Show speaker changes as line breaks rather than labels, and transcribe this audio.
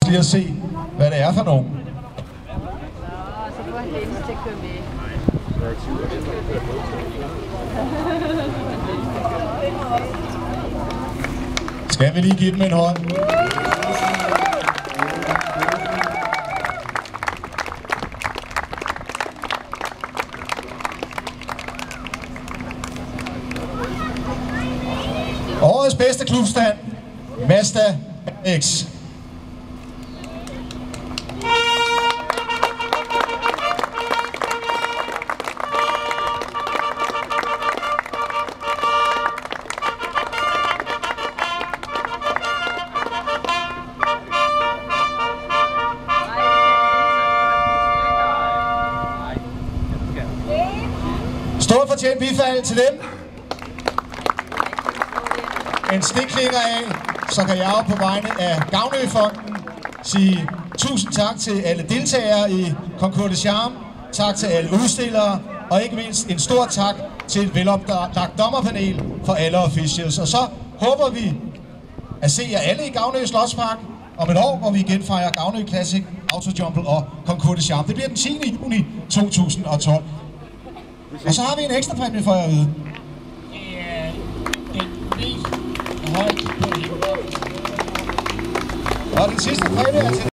lige at se, hvad det er for nogen.
Så får han Dennis til at køre med.
Skal vi lige give dem en hånd? Årets bedste klubstand, Mazda X. Stort fortjent bifald til dem. En stikklinger af, så kan jeg på vegne af Gavnø-fonden sige tusind tak til alle deltagere i Concours de Charme, tak til alle udstillere, og ikke mindst en stor tak til et veloplagt dommerpanel for alle officials. Og så håber vi at se jer alle i Gavnø Slotspark om et år, hvor vi igen fejrer Gavnø Classic, Autojumble og Concours de Charme. Det bliver den 10. juni 2012. Og så har vi en ekstra præmie for jer at vide. Og den sidste præmie er til